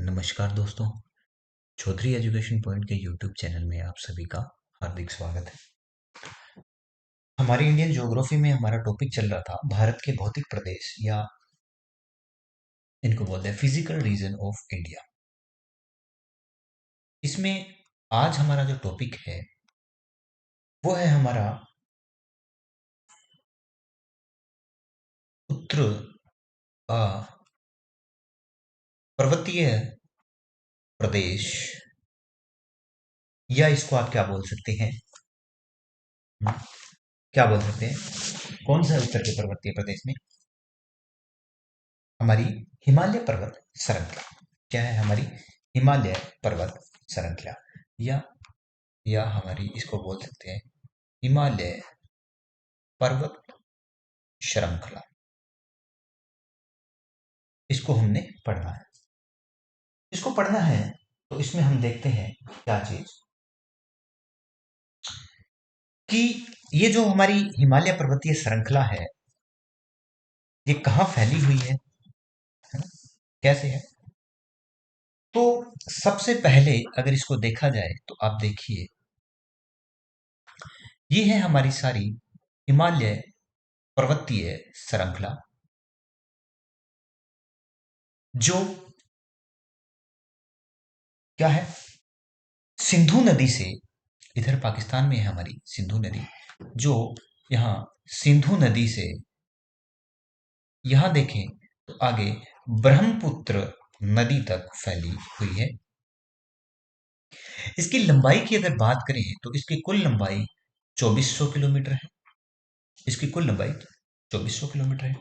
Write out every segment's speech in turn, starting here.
नमस्कार दोस्तों। Chaudhary education point के यूट्यूब चैनल में आप सभी का हार्दिक स्वागत है। हमारी इंडियन ज्योग्राफी में हमारा टॉपिक चल रहा था भारत के भौतिक प्रदेश या इनको बोलते हैं फिजिकल रीजन ऑफ इंडिया। इसमें आज हमारा जो टॉपिक है वो है हमारा उत्तर अ, पर्वतीय प्रदेश, या इसको आप क्या बोल सकते हैं? हम्म, क्या बोल सकते हैं? कौन सा उत्तर के पर्वतीय प्रदेश में? हमारी हिमालय पर्वत श्रृंखला। क्या है हमारी हिमालय पर्वत श्रृंखला, या हमारी इसको बोल सकते हैं हिमालय पर्वत श्रृंखला। इसको हमने पढ़ना है। इसको पढ़ना है तो इसमें हम देखते हैं क्या चीज कि ये जो हमारी हिमालय पर्वतीय श्रृंखला है ये कहाँ फैली हुई है ना? कैसे है? तो सबसे पहले अगर इसको देखा जाए तो आप देखिए, ये है हमारी सारी हिमालय पर्वतीय श्रृंखला जो क्या है, सिंधु नदी से, इधर पाकिस्तान में है हमारी सिंधु नदी, जो यहाँ सिंधु नदी से यहाँ देखें तो आगे ब्रह्मपुत्र नदी तक फैली हुई है। इसकी लंबाई की अगर बात करें तो इसकी कुल लंबाई 2400 किलोमीटर है। इसकी कुल लंबाई 2400 किलोमीटर है।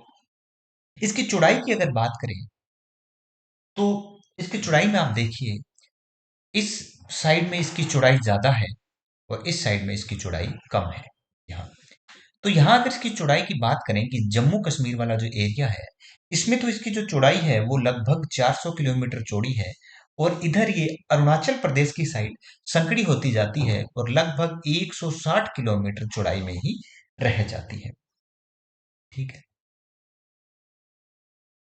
इसकी चौड़ाई की अगर बात करें तो इसकी चौड़ाई में आप देखिए, इस साइड में इसकी चौड़ाई ज्यादा है और इस साइड में इसकी चौड़ाई कम है। यहाँ तो यहाँ अगर इसकी चौड़ाई की बात करें कि जम्मू कश्मीर वाला जो एरिया है इसमें तो इसकी जो चौड़ाई है वो लगभग 400 किलोमीटर चौड़ी है, और इधर ये अरुणाचल प्रदेश की साइड संकड़ी होती जाती है और लगभग 160 किलोमीटर चौड़ाई में ही रह जाती है। ठीक है,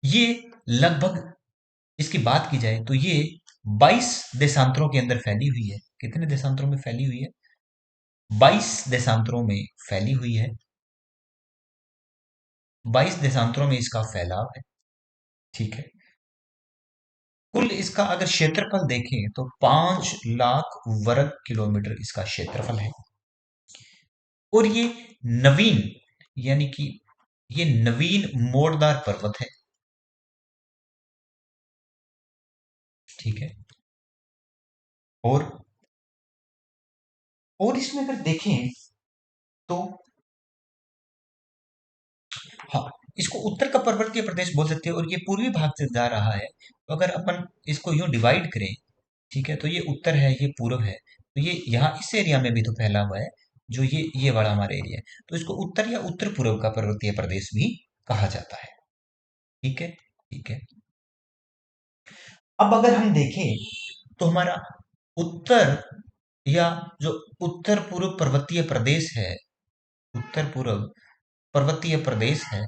ये लगभग, इसकी बात की जाए तो ये 22 देशांतरों के अंदर फैली हुई है। कितने देशांतरों में फैली हुई है? 22 देशांतरों में फैली हुई है। 22 देशांतरों में इसका फैलाव है। ठीक है, कुल इसका अगर क्षेत्रफल देखें तो 5 लाख वर्ग किलोमीटर इसका क्षेत्रफल है। और ये नवीन, यानी कि ये नवीन मोड़दार पर्वत है। ठीक है, और इसमें अगर देखें तो हाँ, इसको उत्तर का पर्वतीय प्रदेश बोल सकते हैं और ये पूर्वी भाग से जा रहा है। तो अगर अपन इसको यूं डिवाइड करें, ठीक है, तो ये उत्तर है, ये पूर्व है, तो ये यहाँ इस एरिया में भी तो फैला हुआ है, जो ये वाला हमारा एरिया है, तो इसको उत्तर या उत्तर पूर्व का पर्वतीय प्रदेश भी कहा जाता है। ठीक है, ठीक है। अब अगर हम देखें तो हमारा उत्तर या जो उत्तर पूर्व पर्वतीय प्रदेश है, उत्तर पूर्व पर्वतीय प्रदेश है,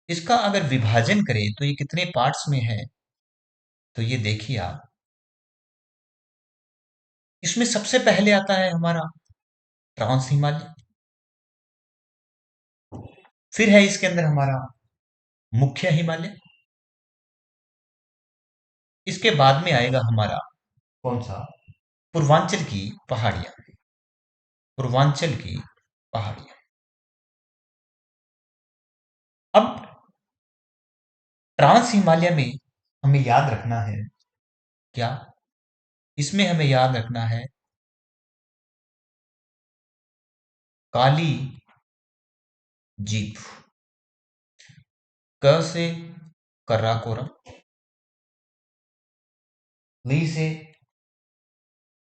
इसका अगर विभाजन करें तो ये कितने पार्ट्स में है? तो ये देखिए आप, इसमें सबसे पहले आता है हमारा ट्रांस हिमालय, फिर है इसके अंदर हमारा मुख्य हिमालय, इसके बाद में आएगा हमारा कौन सा, पूर्वांचल की पहाड़ियां, पूर्वांचल की पहाड़ियां। अब ट्रांस हिमालय में हमें याद रखना है क्या? इसमें हमें याद रखना है काली जीप, क से कराकोरम, ली से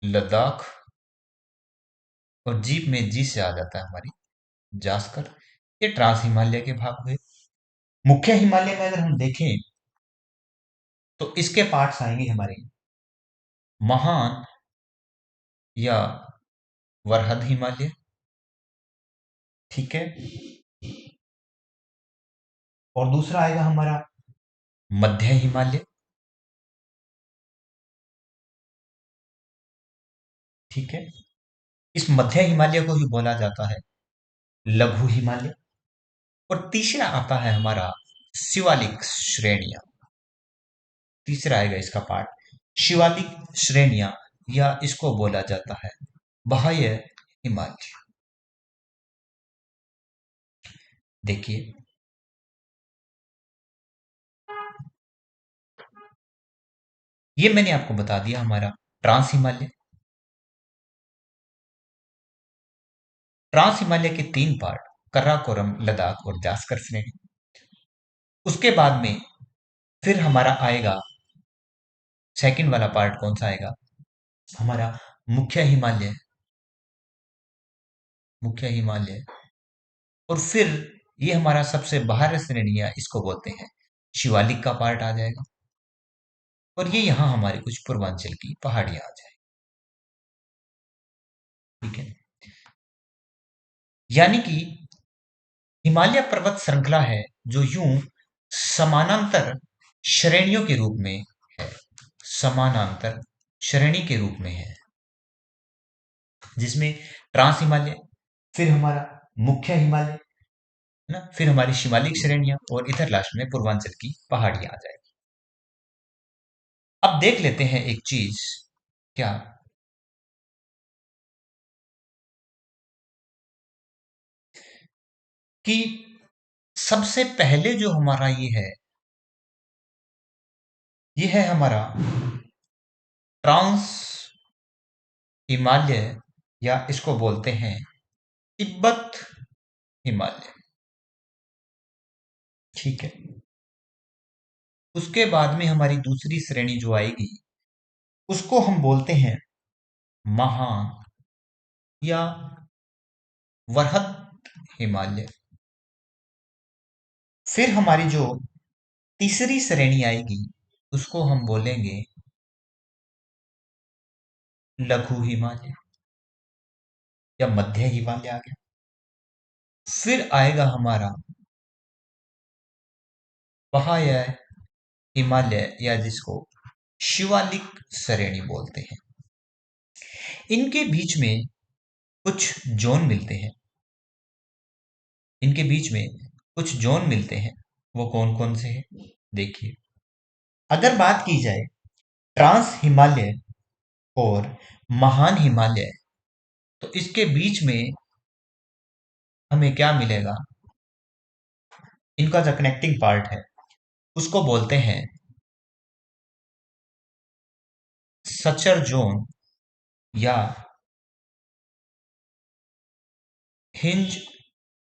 लद्दाख, और जीप में जी से आ जाता है हमारी जास्कर। ये ट्रांस हिमालय के भाग हुए। मुख्य हिमालय में अगर हम देखें तो इसके पार्ट्स आएंगे हमारे महान या वरहद हिमालय। ठीक है, और दूसरा आएगा हमारा मध्य हिमालय, ठीक है। इस मध्य हिमालय को ही बोला जाता है लघु हिमालय। और तीसरा आता है हमारा शिवालिक श्रेणियां। तीसरा आएगा इसका पार्ट शिवालिक श्रेणियां, या इसको बोला जाता है बाह्य हिमालय। देखिए, ये मैंने आपको बता दिया हमारा ट्रांस हिमालय। ट्रांस हिमालय के तीन पार्ट कराकोरम, लद्दाख और जास्कर श्रेणी। उसके बाद में फिर हमारा आएगा सेकंड वाला पार्ट, कौन सा आएगा हमारा मुख्य हिमालय। मुख्य हिमालय। और फिर ये हमारा सबसे बाहर श्रेणी है, इसको बोलते हैं शिवालिक का पार्ट आ जाएगा। और ये यहाँ हमारे कुछ पूर्वांचल की पहाड़ियां आ जाएगी। ठीक है। यानी कि हिमालय पर्वत श्रृंखला है जो यूं समानांतर श्रेणियों के रूप में है। समानांतर श्रेणी के रूप में है, जिसमें ट्रांस हिमालय, फिर हमारा मुख्य हिमालय है ना, फिर हमारी शिवालिक श्रेणियां, और इधर लास्ट में पूर्वांचल की पहाड़ियां आ जाएगी। अब देख लेते हैं एक चीज, क्या कि सबसे पहले जो हमारा ये है हमारा ट्रांस हिमालय, या इसको बोलते हैं तिब्बत हिमालय। ठीक है। उसके बाद में हमारी दूसरी श्रेणी जो आएगी, उसको हम बोलते हैं महा या वरहत हिमालय। फिर हमारी जो तीसरी श्रेणी आएगी, उसको हम बोलेंगे लघु हिमालय या मध्य हिमालय आ गया। फिर आएगा हमारा बाह्य हिमालय, या जिसको शिवालिक श्रेणी बोलते हैं। इनके बीच में कुछ जोन मिलते हैं। इनके बीच में कुछ जोन मिलते हैं, वो कौन कौन से हैं देखिए। अगर बात की जाए ट्रांस हिमालय और महान हिमालय, तो इसके बीच में हमें क्या मिलेगा, इनका जो कनेक्टिंग पार्ट है उसको बोलते हैं सचर जोन या हिंज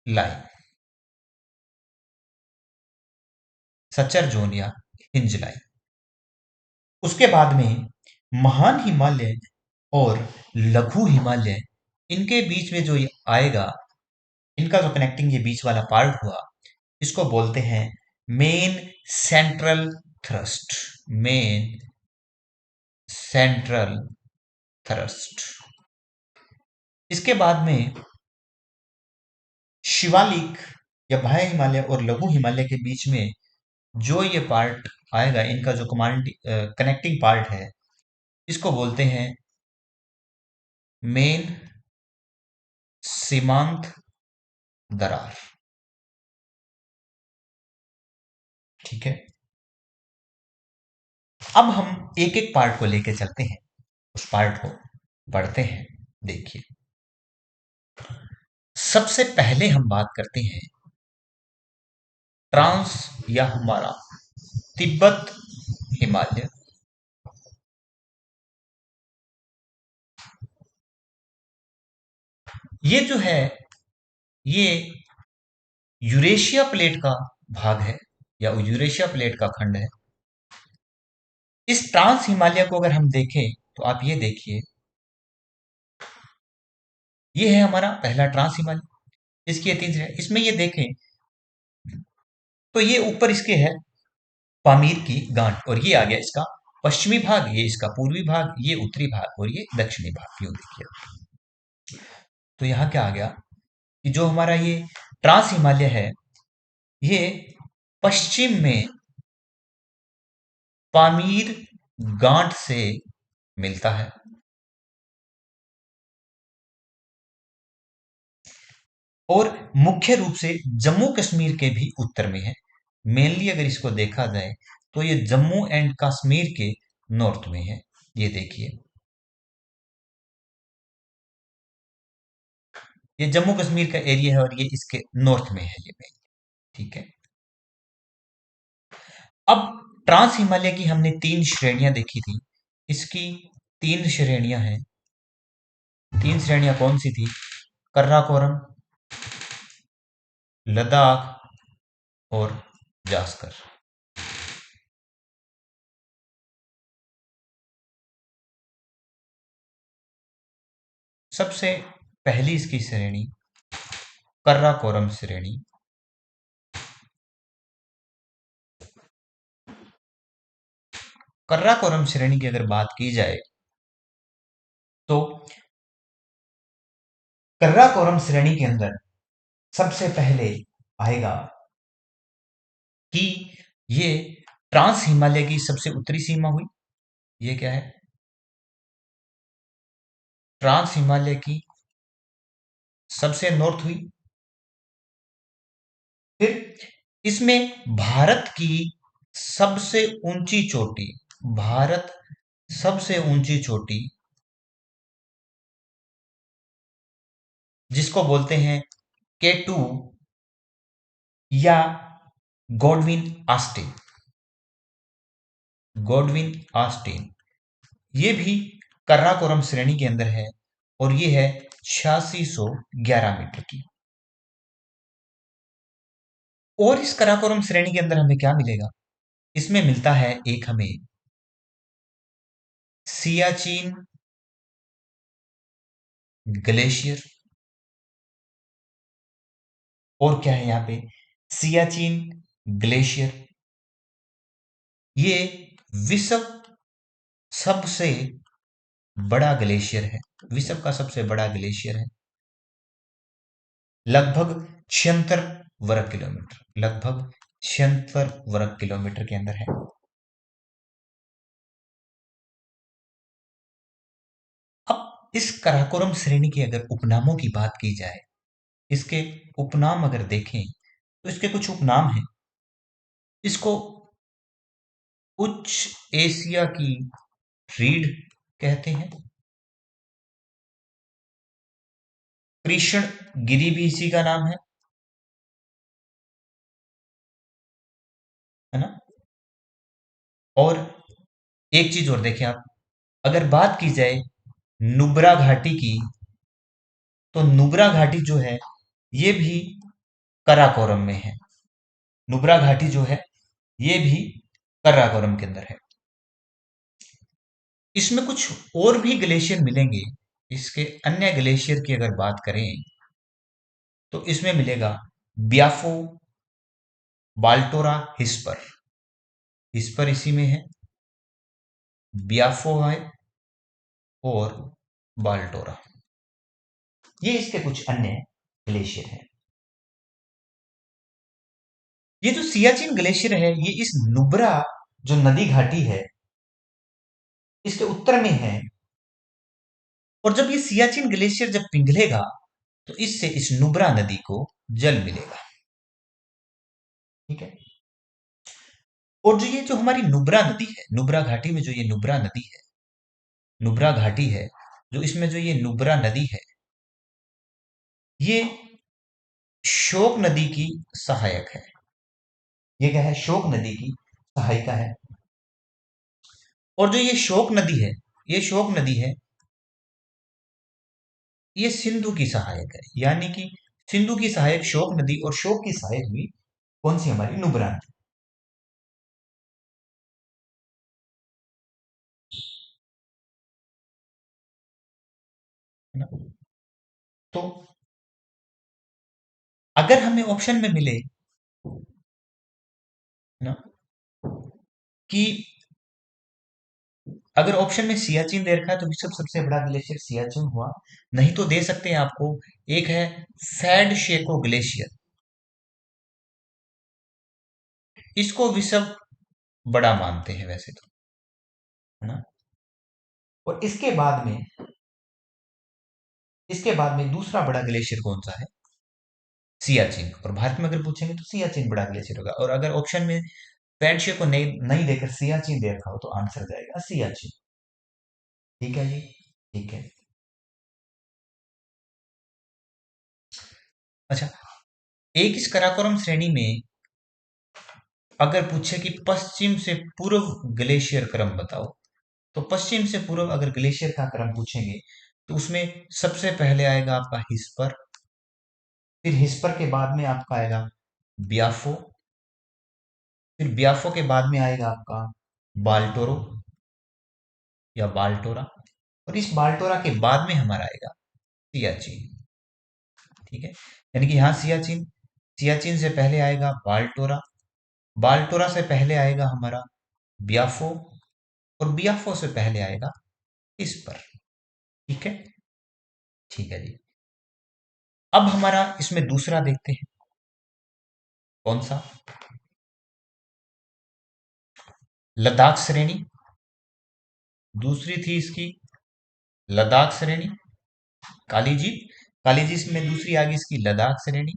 लाइन। सचर जोन या हिंज लाइन। उसके बाद में महान हिमालय और लघु हिमालय, इनके बीच में जो ये आएगा, इनका जो कनेक्टिंग ये बीच वाला पार्ट हुआ, इसको बोलते हैं main central thrust. Main central thrust. इसके बाद में शिवालिक या बाह्य हिमालय और लघु हिमालय के बीच में जो ये पार्ट आएगा, इनका जो कनेक्टिंग पार्ट है, इसको बोलते हैं मेन सीमांत दरार। ठीक है। अब हम एक एक पार्ट को लेके चलते हैं, उस पार्ट को पढ़ते हैं। देखिए, सबसे पहले हम बात करते हैं ट्रांस या हमारा तिब्बत हिमालय। ये जो है, ये यूरेशिया प्लेट का भाग है, या यूरेशिया प्लेट का खंड है। इस ट्रांस हिमालय को अगर हम देखें, तो आप ये देखिए, ये है हमारा पहला ट्रांस हिमालय। इसकी तीन, इसमें ये देखें तो ये ऊपर इसके है पामीर की गांठ, और ये आ गया इसका पश्चिमी भाग, ये इसका पूर्वी भाग, ये उत्तरी भाग, और ये दक्षिणी भाग। यूं देखिए, तो यहाँ क्या आ गया कि जो हमारा ये ट्रांस हिमालय है, ये पश्चिम में पामीर गांठ से मिलता है। और मुख्य रूप से जम्मू कश्मीर के भी उत्तर में है। मेनली अगर इसको देखा जाए तो ये जम्मू एंड कश्मीर के नॉर्थ में है। ये देखिए, ये जम्मू कश्मीर का एरिया है और ये इसके नॉर्थ में है ये मेन। ठीक है। अब ट्रांस हिमालय की हमने तीन श्रेणियां देखी थी। इसकी तीन श्रेणियां हैं। तीन श्रेणियां कौन सी थी? कर्राकोरम, लद्दाख और जास्कर। सबसे पहली इसकी श्रेणी कर्राकोरम श्रेणी। कर्राकोरम श्रेणी की अगर बात की जाए तो कर्राकोरम श्रेणी के अंदर सबसे पहले आएगा कि ये ट्रांस हिमालय की सबसे उत्तरी सीमा हुई। ये क्या है? ट्रांस हिमालय की सबसे नॉर्थ हुई। फिर इसमें भारत की सबसे ऊंची चोटी, भारत सबसे ऊंची चोटी जिसको बोलते हैं K2 या गॉडविन आस्टिन, गॉडविन आस्टिन, ये भी कराकोरम श्रेणी के अंदर है और ये है 8611 मीटर की। और इस कराकोरम श्रेणी के अंदर हमें क्या मिलेगा? इसमें मिलता है एक हमें सियाचिन ग्लेशियर। और क्या है यहाँ पे? सियाचिन ग्लेशियर। ये विश्व सबसे बड़ा ग्लेशियर है, विश्व का सबसे बड़ा ग्लेशियर है। लगभग 76 वर्ग किलोमीटर, लगभग 76 वर्ग किलोमीटर के अंदर है। अब इस कराकोरम श्रेणी के अगर उपनामों की बात की जाए, इसके उपनाम अगर देखें तो इसके कुछ उपनाम हैं। इसको उच्च एशिया की रीढ़ कहते हैं। कृष्ण गिरी भी इसी का नाम है ना। और एक चीज और देखें आप, अगर बात की जाए नुब्रा घाटी की, तो नुब्रा घाटी जो है ये भी कराकोरम में है। नुब्रा घाटी जो है ये भी कराकोरम के अंदर है। इसमें कुछ और भी ग्लेशियर मिलेंगे। इसके अन्य ग्लेशियर की अगर बात करें तो इसमें मिलेगा ब्याफो, बाल्टोरा, हिस्पर। हिस्पर इसी में है, ब्याफो है और बाल्टोरा। ये इसके कुछ अन्य ग्लेशियर हैं। ये जो सियाचिन ग्लेशियर है ये इस नुब्रा जो नदी घाटी है इसके उत्तर में है। और जब ये सियाचिन ग्लेशियर जब पिघलेगा तो इससे इस नुब्रा नदी को जल मिलेगा। ठीक है। और जो ये जो हमारी नुब्रा नदी है, नुब्रा घाटी में जो ये नुब्रा नदी है, नुब्रा घाटी है, जो इसमें जो ये नुब्रा नदी है, ये शोक नदी की सहायक है। ये क्या है? शोक नदी की सहायिका है। और जो ये शोक नदी है, ये शोक नदी है, ये सिंधु की सहायक है। यानी कि सिंधु की सहायक शोक नदी और शोक की सहायक हुई कौन सी? हमारी नुब्रा नदी, है ना। तो अगर हमें ऑप्शन में मिले ना कि अगर ऑप्शन में सियाचिन दे रखा है तो विश्व सबसे बड़ा ग्लेशियर सियाचिन हुआ। नहीं तो दे सकते हैं आपको, एक है फैड शेको ग्लेशियर, इसको विश्व बड़ा मानते हैं वैसे तो, है ना। और इसके बाद में दूसरा बड़ा ग्लेशियर कौन सा है? सियाचिन। और भारत में अगर पूछेंगे तो सियाचिन बड़ा ग्लेशियर होगा। और अगर ऑप्शन में पेंटशे को नहीं नहीं देकर सियाचिन दे रखा हो तो आंसर जाएगा सियाचिन। ठीक है जी। ठीक है। अच्छा, एक इस कराकोरम श्रेणी में अगर पूछे कि पश्चिम से पूर्व ग्लेशियर क्रम बताओ, तो पश्चिम से पूर्व अगर ग्लेशियर का क्रम पूछेंगे तो उसमें सबसे पहले आएगा आपका हिस्पर, फिर हिस्पर के बाद में आपका आएगा ब्याफो, फिर ब्याफो के बाद में आएगा आपका बाल्टोरो या बाल्टोरा, और इस बाल्टोरा के बाद में हमारा आएगा सियाचिन। ठीक है, यानी कि यहाँ सियाचिन, सियाचिन से पहले आएगा बाल्टोरा, बाल्टोरा से पहले आएगा हमारा ब्याफो, और ब्याफो से पहले आएगा इस पर। ठीक है। ठीक है जी। अब हमारा इसमें दूसरा देखते हैं, कौन सा, लद्दाख श्रेणी। दूसरी थी इसकी लद्दाख श्रेणी, कालीजीत, कालीजीत में दूसरी आ गई इसकी लद्दाख श्रेणी।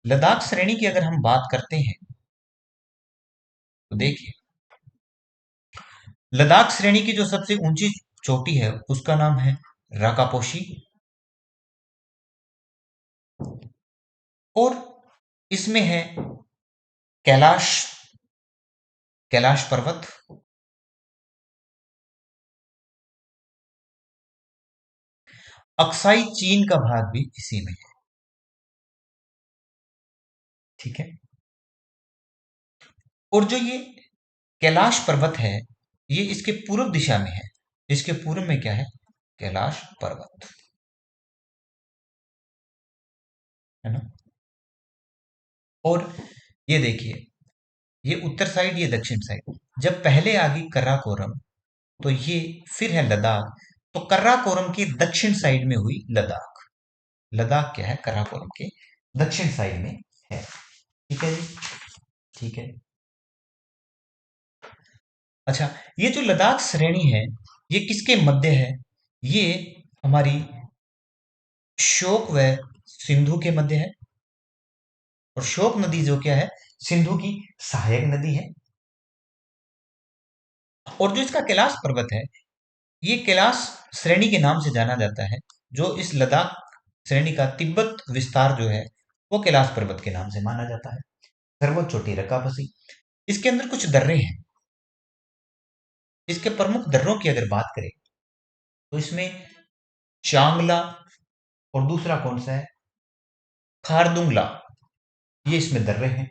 लद्दाख श्रेणी की अगर हम बात करते हैं तो देखिए, लद्दाख श्रेणी की जो सबसे ऊंची चोटी है उसका नाम है राकापोशी, और इसमें है कैलाश, कैलाश पर्वत। अक्साई चीन का भाग भी इसी में है। ठीक है। और जो ये कैलाश पर्वत है ये इसके पूर्व दिशा में है, इसके पूर्व में क्या है, कैलाश पर्वत, है ना। और ये देखिए, ये उत्तर साइड, ये दक्षिण साइड। जब पहले आ गई कराकोरम तो ये फिर है लद्दाख, तो कराकोरम के दक्षिण साइड में हुई लद्दाख। लद्दाख क्या है, कराकोरम के दक्षिण साइड में है। ठीक है जी। ठीक है। अच्छा, ये जो लद्दाख श्रेणी है ये किसके मध्य है, ये हमारी शोक व सिंधु के मध्य है। और शोक नदी जो क्या है, सिंधु की सहायक नदी है। और जो इसका कैलाश पर्वत है ये कैलाश श्रेणी के नाम से जाना जाता है। जो इस लद्दाख श्रेणी का तिब्बत विस्तार जो है वो कैलाश पर्वत के नाम से माना जाता है। सर्वोच्च चोटी रकाबसी। इसके अंदर कुछ दर्रे हैं, इसके प्रमुख दर्रों की अगर बात करें तो इसमें चांगला, और दूसरा कौन सा है, खारदुंगला, ये इसमें दर्रे हैं।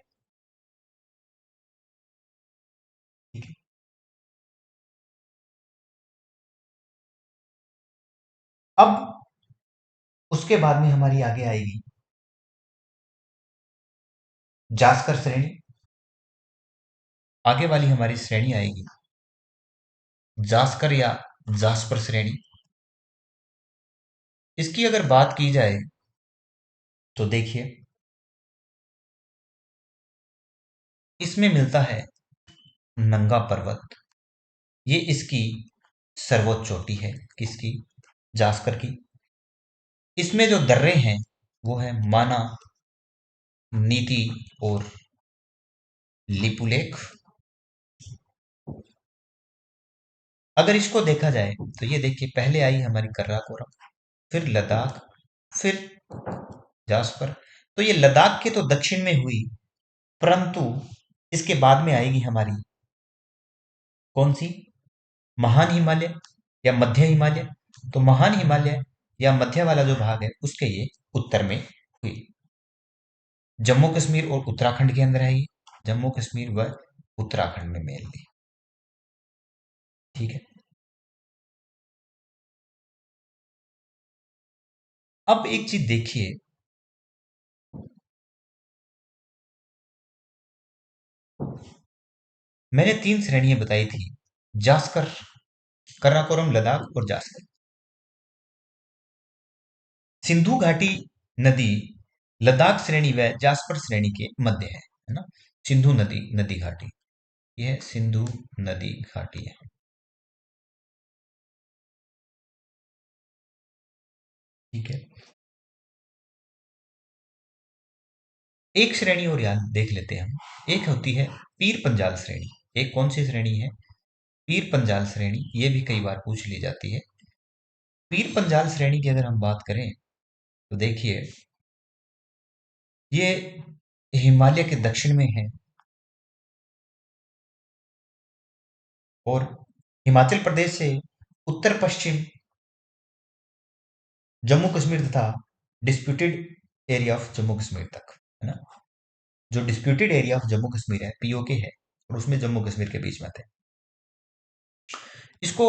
ठीक है। अब उसके बाद में हमारी आगे आएगी जास्कर श्रेणी। आगे वाली हमारी श्रेणी आएगी जास्कर या जास्पर श्रेणी। इसकी अगर बात की जाए तो देखिए, इसमें मिलता है नंगा पर्वत, ये इसकी सर्वोच्च चोटी है, किसकी, जास्कर की। इसमें जो दर्रे हैं वो है माना, नीति और लिपुलेख। अगर इसको देखा जाए तो ये देखिए, पहले आई हमारी कर्राकोरम, फिर लद्दाख, फिर जास्पर। तो ये लद्दाख के तो दक्षिण में हुई, परंतु इसके बाद में आएगी हमारी कौन सी, महान हिमालय या मध्य हिमालय। तो महान हिमालय या मध्य वाला जो भाग है उसके ये उत्तर में हुई। जम्मू कश्मीर और उत्तराखंड के अंदर है ये, जम्मू कश्मीर व उत्तराखंड में मेनली। ठीक है। अब एक चीज देखिए, मैंने तीन श्रेणियां बताई थी, जास्कर, कराकोरम, लद्दाख और जास्कर। सिंधु घाटी नदी लद्दाख श्रेणी व जास्पर श्रेणी के मध्य है ना। सिंधु नदी, नदी घाटी, यह सिंधु नदी घाटी है। ठीक है। एक श्रेणी और याद देख लेते हैं हम। एक होती है पीर पंजाल श्रेणी। एक कौन सी श्रेणी है? पीर पंजाल श्रेणी। ये भी कई बार पूछ ली जाती है। पीर पंजाल श्रेणी की अगर हम बात करें तो देखिए, ये हिमालय के दक्षिण में है और हिमाचल प्रदेश से उत्तर पश्चिम जम्मू कश्मीर तथा disputed area of Jammu Kashmir तक है ना। जो disputed area of Jammu Kashmir है, पीओके है, और उसमें जम्मू कश्मीर के बीच में थे। इसको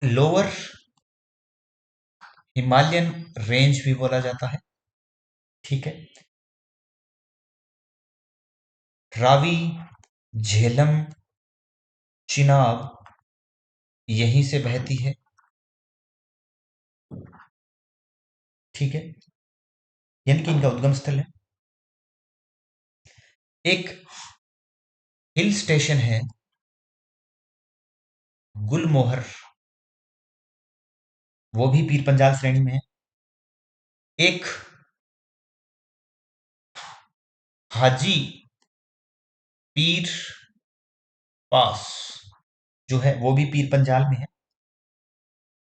लोअर हिमालयन रेंज भी बोला जाता है। ठीक है। रावी, झेलम, चिनाब यहीं से बहती है। ठीक है, यानी कि इनका उद्गम स्थल है। एक हिल स्टेशन है गुलमोहर, वो भी पीर पंजाल श्रेणी में है। एक हाजी पीर पास जो है वो भी पीर पंजाल में है,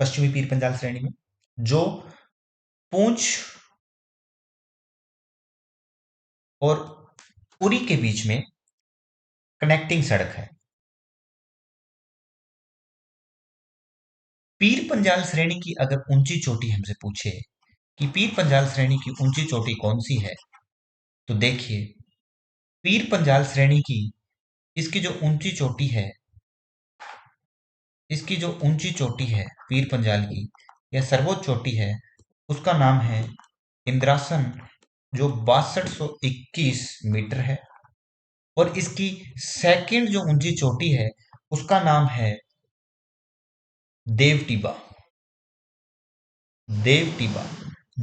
पश्चिमी पीर पंजाल श्रेणी में, जो पूंछ और उरी के बीच में कनेक्टिंग सड़क है। पीर पंजाल श्रेणी की अगर ऊंची चोटी हमसे पूछे कि पीर पंजाल श्रेणी की ऊंची चोटी कौन सी है, तो देखिए, पीर पंजाल श्रेणी की इसकी जो ऊंची चोटी है, इसकी जो ऊंची चोटी है पीर पंजाल की, या सर्वोच्च चोटी है, उसका नाम है इंद्रासन, जो 6221 मीटर है। और इसकी सेकंड जो ऊंची चोटी है उसका नाम है देवटीबा। देवटीबा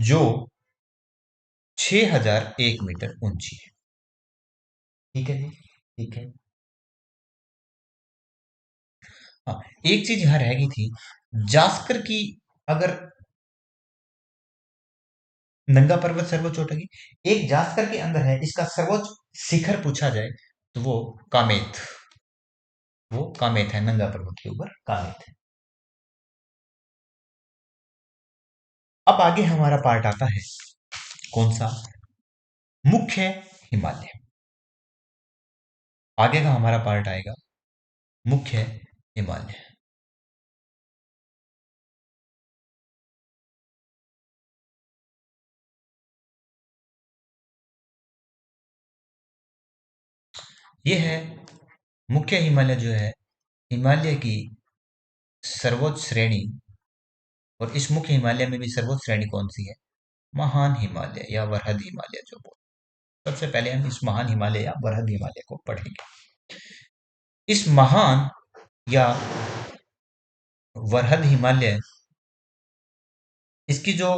जो 6001 मीटर ऊंची है। ठीक है जी, ठीक है। हाँ, एक चीज यहां रह गई थी, जास्कर की अगर नंगा पर्वत सर्वोच्च चोटी की, एक जास्कर के अंदर है, इसका सर्वोच्च शिखर पूछा जाए तो वो कामेत है, नंगा पर्वत के ऊपर कामेत है। अब आगे हमारा पार्ट आता है, कौन सा? मुख्य हिमालय। आगे का हमारा पार्ट आएगा मुख्य हिमालय। ये है मुख्य हिमालय, जो है हिमालय की सर्वोच्च श्रेणी। और इस मुख्य हिमालय में भी सर्वोच्च श्रेणी कौन सी है? महान हिमालय या वरहद हिमालय जो बोल। सबसे पहले हम इस महान हिमालय या वरहद हिमालय को पढ़ेंगे। इस महान या वरहद हिमालय, इसकी जो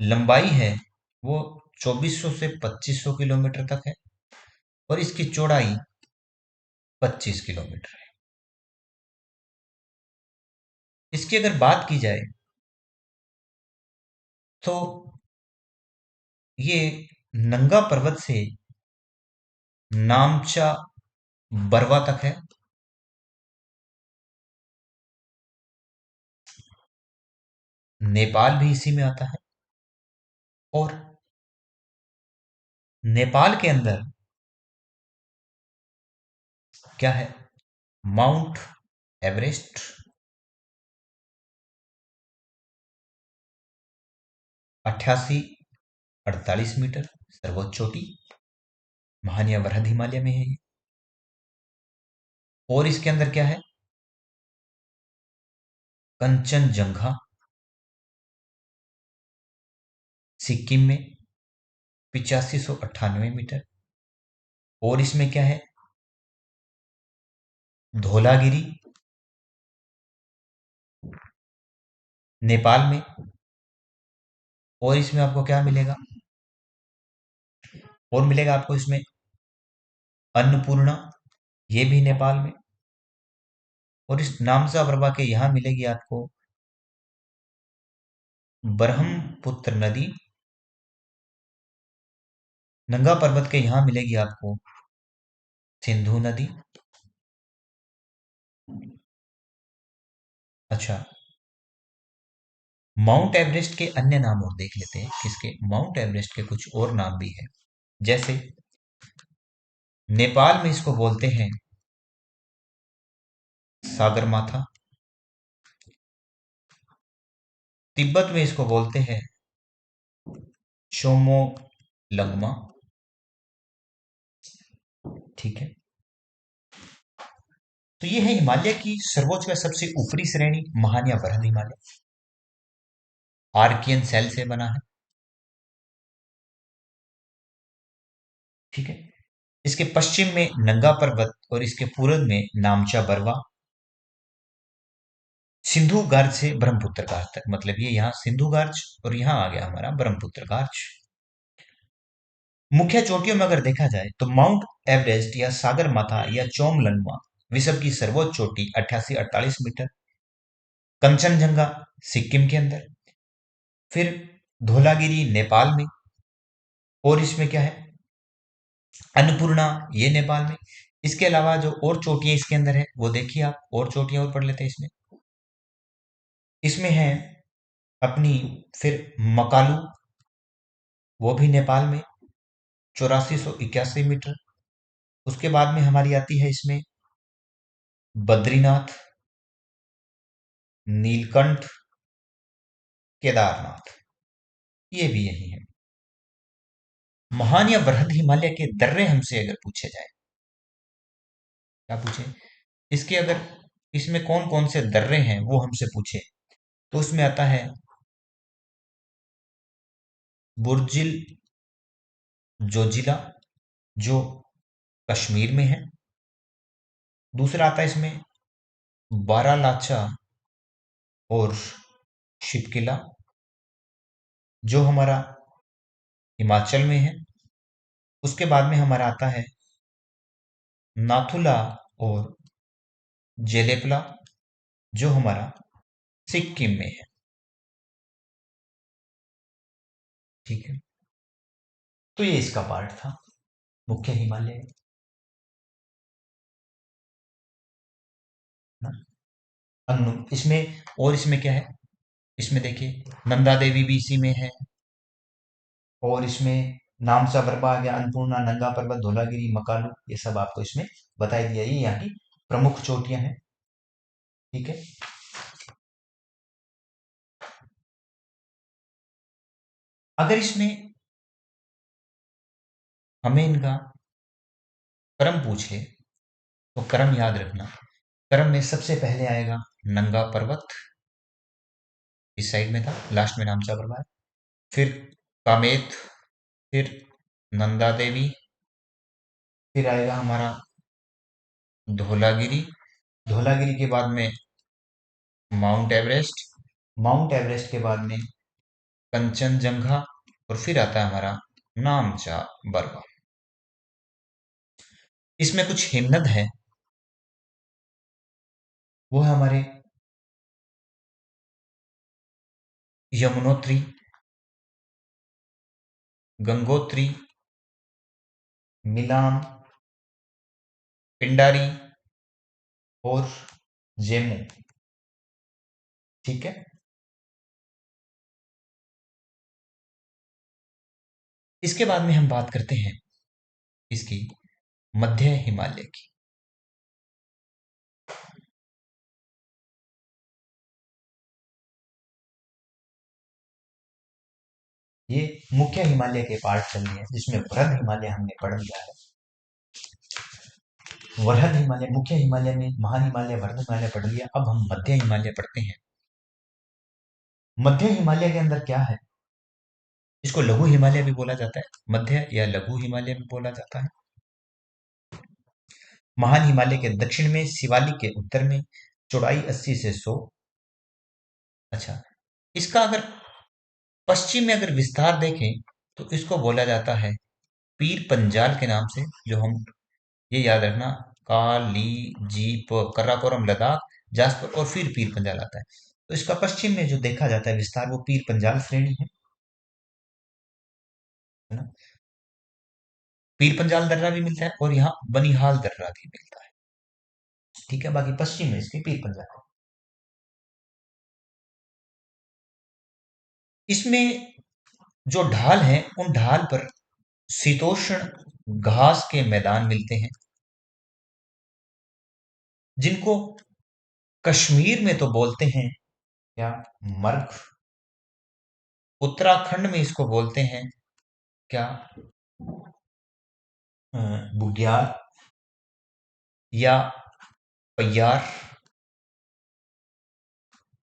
लंबाई है वो 2400 से 2500 किलोमीटर तक है, और इसकी चौड़ाई 25 किलोमीटर है। इसकी अगर बात की जाए तो ये नंगा पर्वत से नामचा बरवा तक है। नेपाल भी इसी में आता है। और नेपाल के अंदर क्या है? माउंट एवरेस्ट, 8848 मीटर सर्वोच्च चोटी, महान या वरहद हिमालय में है ये। और इसके अंदर क्या है? कंचनजंगा, सिक्किम में 8598 मीटर। और इसमें क्या है? धौलागिरी, नेपाल में। और इसमें आपको क्या मिलेगा? और मिलेगा आपको इसमें अन्नपूर्णा, ये भी नेपाल में। और इस नामचा प्रभा के यहां मिलेगी आपको ब्रह्मपुत्र नदी, नंगा पर्वत के यहां मिलेगी आपको सिंधु नदी। अच्छा, माउंट एवरेस्ट के अन्य नाम और देख लेते हैं। किसके? माउंट एवरेस्ट के कुछ और नाम भी है। जैसे नेपाल में इसको बोलते हैं सागरमाथा, तिब्बत में इसको बोलते हैं चोमो लंगमा। ठीक है, तो ये है हिमालय की सर्वोच्च व सबसे ऊपरी श्रेणी, महान या वृहद हिमालय। आर्कियन सेल से बना है। ठीक है, इसके पश्चिम में नंगा पर्वत और इसके पूर्व में नामचा बरवा। सिंधु गार्ज से ब्रह्मपुत्र गार्ज तक, मतलब ये यहाँ सिंधु गार्ज और यहाँ आ गया हमारा ब्रह्मपुत्र गार्ज। मुख्य चोटियों में अगर देखा जाए तो माउंट एवरेस्ट या सागरमाथा या चोमलंगमा विश्व की सर्वोच्च चोटी 8848 मीटर। कंचनजंगा सिक्किम के अंदर। फिर धौलागिरी नेपाल में। और इसमें क्या है, अन्नपूर्णा, ये नेपाल में। इसके अलावा जो और चोटियां इसके अंदर है वो देखिए आप, और चोटियां और पढ़ लेते हैं इसमें। इसमें है अपनी, फिर मकालू, वो भी नेपाल में, 8481 मीटर। उसके बाद में हमारी आती है इसमें बद्रीनाथ, नीलकंठ, केदारनाथ, ये भी यही है। महान या वृहद हिमालय के दर्रे हमसे अगर पूछे जाए, क्या पूछे, इसके अगर इसमें कौन कौन से दर्रे हैं वो हमसे पूछे, तो उसमें आता है बुर्जिल जोजिला, जो कश्मीर में है। दूसरा आता है इसमें बारालाचा और शिपकिला, जो हमारा हिमाचल में है। उसके बाद में हमारा आता है नाथुला और जेलेपला, जो हमारा सिक्किम में है। ठीक है, तो ये इसका पार्ट था, मुख्य हिमालय ना। इसमें और इसमें क्या है, इसमें देखिए नंदा देवी भी इसी में है। और इसमें नामचा बरपा आ गया, अन्नपूर्णा, नंगा पर्वत, धौलागिरी, मकालू, ये सब आपको इसमें बताई दिया। ये यहाँ की प्रमुख चोटियां हैं। ठीक है, अगर इसमें हमें इनका क्रम पूछे तो क्रम याद रखना। क्रम में सबसे पहले आएगा नंगा पर्वत, इस साइड में था, लास्ट में नामचा बरपा है। फिर कामेत, फिर नंदा देवी, फिर आएगा हमारा धौलागिरी। धौलागिरी के बाद में माउंट एवरेस्ट। माउंट एवरेस्ट के बाद में कंचनजंगा। और फिर आता है हमारा नामचा बरवा। इसमें कुछ हिमनद है, वो है हमारे यमुनोत्री, गंगोत्री, मिलान, पिंडारी और जेमू। ठीक है, इसके बाद में हम बात करते हैं इसकी मध्य हिमालय की। ये मुख्य हिमालय के पार्ट चल रहे हैं, जिसमें वृहद हिमालय हमने पढ़ लिया है। वृहद हिमालय, मुख्य हिमालय में महान हिमालय, वृहद हिमालय पढ़ लिया। अब हम मध्य हिमालय पढ़ते हैं। मध्य हिमालय के अंदर क्या है, इसको लघु हिमालय भी बोला जाता है, मध्य या लघु हिमालय भी बोला जाता है। महान हिमालय के दक्षिण में, शिवालिक के उत्तर में, चौड़ाई 80 से 100। अच्छा, इसका अगर पश्चिम में अगर विस्तार देखें तो इसको बोला जाता है पीर पंजाल के नाम से, जो हम, ये याद रखना, काली, जीप, कराकोरम, लद्दाख, जास्पर और फिर पीर पंजाल आता है। तो इसका पश्चिम में जो देखा जाता है विस्तार, वो पीर पंजाल श्रेणी है ना। पीर पंजाल दर्रा भी मिलता है और यहाँ बनिहाल दर्रा भी मिलता है। ठीक है, बाकी पश्चिम में इसके पीर पंजाल। इसमें जो ढाल है उन ढाल पर शीतोष्ण घास के मैदान मिलते हैं, जिनको कश्मीर में तो बोलते हैं क्या, मर्ग। उत्तराखंड में इसको बोलते हैं क्या, बुग्याल या पय्यार।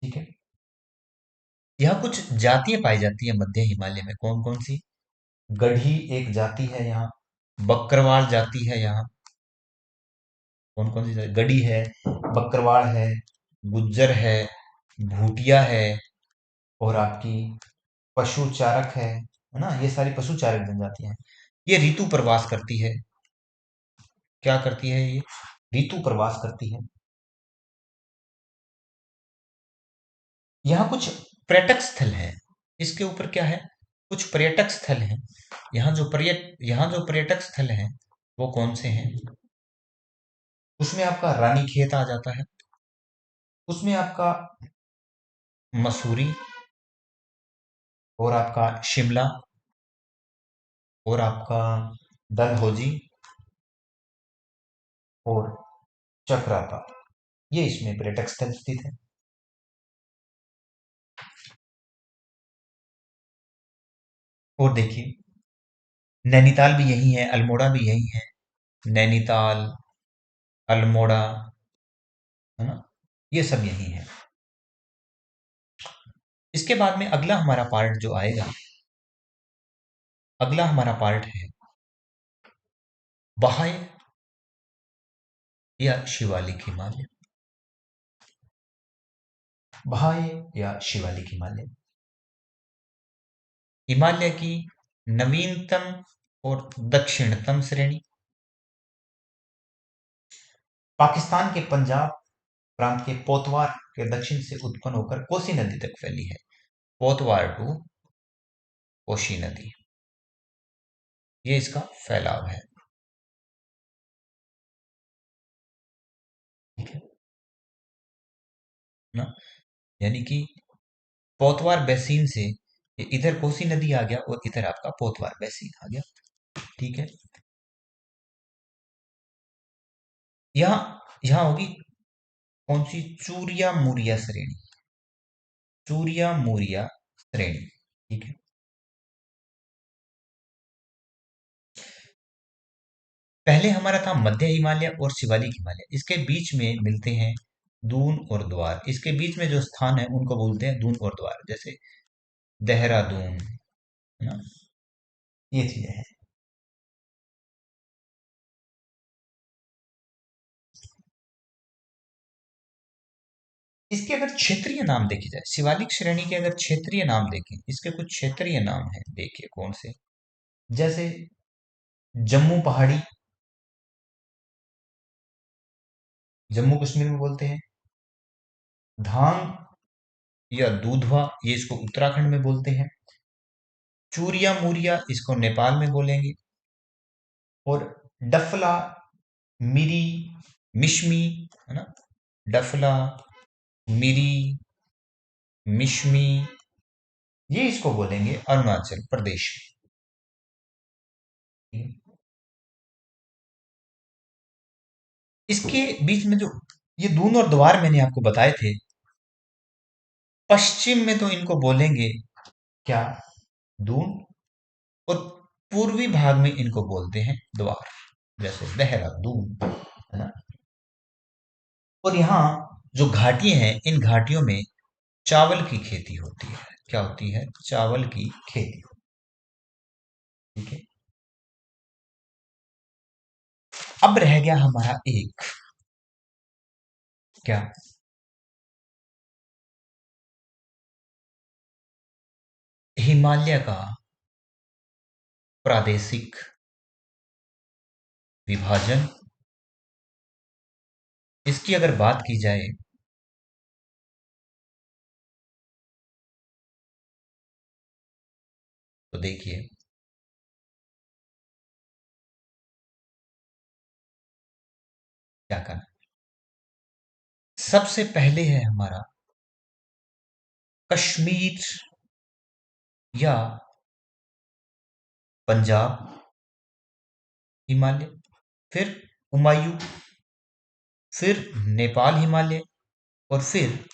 ठीक है। यहाँ कुछ जातियां पाई जाती है मध्य हिमालय में, कौन कौन सी। गढ़ी एक जाति है यहाँ, बकरवाल जाति है यहाँ। कौन कौन सी गढ़ी है, बकरवाल है, गुज्जर है, भूटिया है, और आपकी पशु चारक है ना, ये सारी पशु चारक जनजातियां हैं। ये ऋतु प्रवास करती है। क्या करती है ये, ऋतु प्रवास करती है। यहाँ कुछ पर्यटक स्थल हैं, इसके ऊपर क्या है, कुछ पर्यटक स्थल हैं। यहाँ जो पर्यटक स्थल हैं वो कौन से हैं। उसमें आपका रानी खेत आ जाता है, उसमें आपका मसूरी, और आपका शिमला, और आपका डलहौजी, और चक्राता, ये इसमें पर्यटक स्थल स्थित है। और देखिए, नैनीताल भी यही है, अल्मोड़ा भी यही है। नैनीताल, अल्मोड़ा, है ना, ये सब यही है। इसके बाद में अगला हमारा पार्ट जो आएगा, अगला हमारा पार्ट है बाह्य या शिवालिक हिमालय। बाह्य या शिवालिक हिमालय, हिमालय की नवीनतम और दक्षिणतम श्रेणी, पाकिस्तान के पंजाब प्रांत के पोतवार के दक्षिण से उत्पन्न होकर कोसी नदी तक फैली है। पोतवार टू कोशी नदी, ये इसका फैलाव है। ठीक है ना, यानी कि पोतवार बेसिन से ये इधर कोसी नदी आ गया और इधर आपका पोतवार बेसिन आ गया। ठीक है। यहाँ यहाँ होगी कौन सी, चूरिया मुरिया श्रेणी, चूरिया मुरिया श्रेणी। ठीक है। पहले हमारा था मध्य हिमालय और शिवालिक हिमालय, इसके बीच में मिलते हैं दून और द्वार। इसके बीच में जो स्थान है उनको बोलते हैं दून और द्वार, जैसे देहरादून, है ना, ये चीजें हैं। इसके अगर क्षेत्रीय नाम देखे जाए, शिवालिक श्रेणी के अगर क्षेत्रीय नाम देखें, इसके कुछ क्षेत्रीय नाम हैं, देखिए कौन से। जैसे जम्मू पहाड़ी, जम्मू कश्मीर में बोलते हैं। धांग या दूधवा, ये इसको उत्तराखंड में बोलते हैं। चूरिया मुरिया इसको नेपाल में बोलेंगे। और डफला, मिरी, मिश्मी, है ना, डफला, मिरी, मिश्मी, ये इसको बोलेंगे अरुणाचल प्रदेश में। इसके बीच में जो ये दून और द्वार मैंने आपको बताए थे, पश्चिम में तो इनको बोलेंगे क्या, दून, और पूर्वी भाग में इनको बोलते हैं द्वार, जैसे देहरादून, है ना। और यहाँ जो घाटियां हैं, इन घाटियों में चावल की खेती होती है। क्या होती है, चावल की खेती। ठीक है। अब रह गया हमारा एक, क्या, हिमालय का प्रादेशिक विभाजन। इसकी अगर बात की जाए तो देखिए, क्या करना। सबसे पहले है हमारा कश्मीर या पंजाब हिमालय, फिर हुमायूं, फिर नेपाल हिमालय, और फिर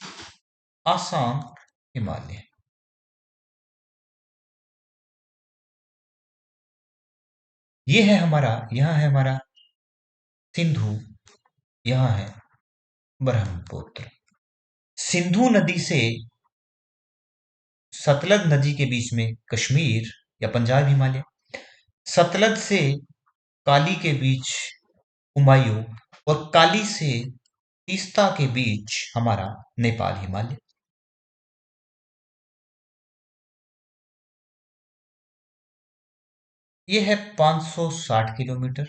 आसाम हिमालय। ये है हमारा, यहाँ है हमारा सिंधु, यहाँ है ब्रह्मपुत्र। सिंधु नदी से सतलज नदी के बीच में कश्मीर या पंजाब हिमालय, सतलज से काली के बीच हुमायूं, और काली से तीस्ता के बीच हमारा नेपाल हिमालय। ये है 560 किलोमीटर,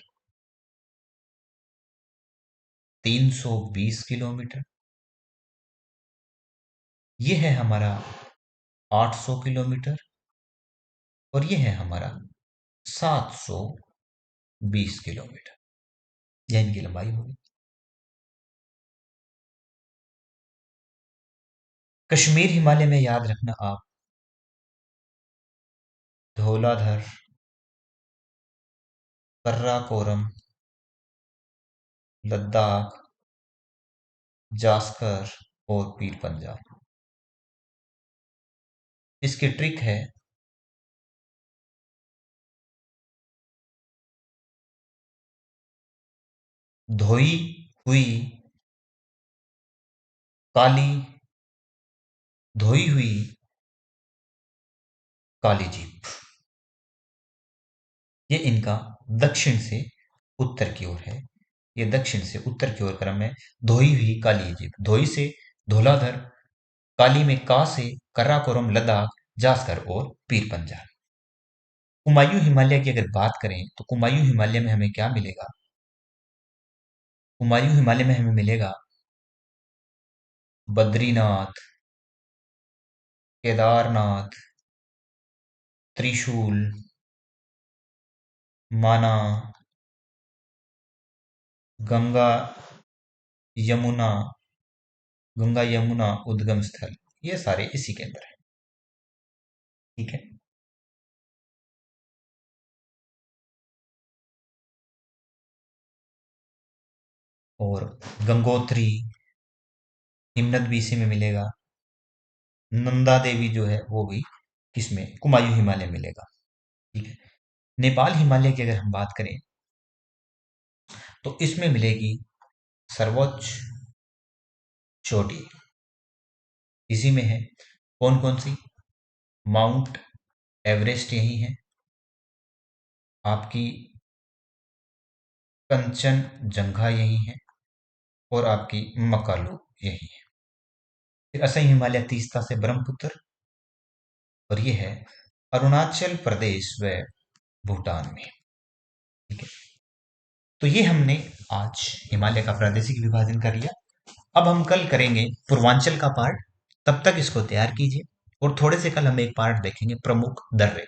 320 किलोमीटर। ये है हमारा 800 किलोमीटर, और ये है हमारा 720 किलोमीटर। यह इनकी लंबाई होगी। कश्मीर हिमालय में याद रखना आप, धौलाधर, कर्राकोरम, लद्दाख, जास्कर और पीर पंजाल। इसकी ट्रिक है, धोई हुई काली, धोई हुई काली जीप। ये इनका दक्षिण से उत्तर की ओर है। ये दक्षिण से उत्तर की ओर क्रम है। धोई हुई काली जीप, धोई से धौलाधर, काली में का से कराकोरम, लद्दाख, जास्कर और पीर पंजाल। कुमायूं हिमालय की अगर बात करें तो कुमायूं हिमालय में हमें क्या मिलेगा? कुमायूं हिमालय में हमें मिलेगा बद्रीनाथ, केदारनाथ, त्रिशूल, माना, गंगा यमुना, गंगा यमुना उद्गम स्थल, ये सारे इसी के अंदर है। ठीक है। और गंगोत्री, हिमनद भी इसी में मिलेगा। नंदा देवी जो है वो भी किसमें? कुमायूं हिमालय मिलेगा। ठीक है। नेपाल हिमालय की अगर हम बात करें तो इसमें मिलेगी सर्वोच्च चोटी, इसी में है। कौन कौन सी? माउंट एवरेस्ट यही है, आपकी कंचनजंगा यही है, और आपकी मकालू यही है। फिर असम हिमालय तीस्ता से ब्रह्मपुत्र, और ये है अरुणाचल प्रदेश व भूटान में। ठीक है। तो ये हमने आज हिमालय का प्रादेशिक विभाजन कर लिया। अब हम कल करेंगे पूर्वांचल का पार्ट। तब तक इसको तैयार कीजिए, और थोड़े से कल हम एक पार्ट देखेंगे प्रमुख दर्रे।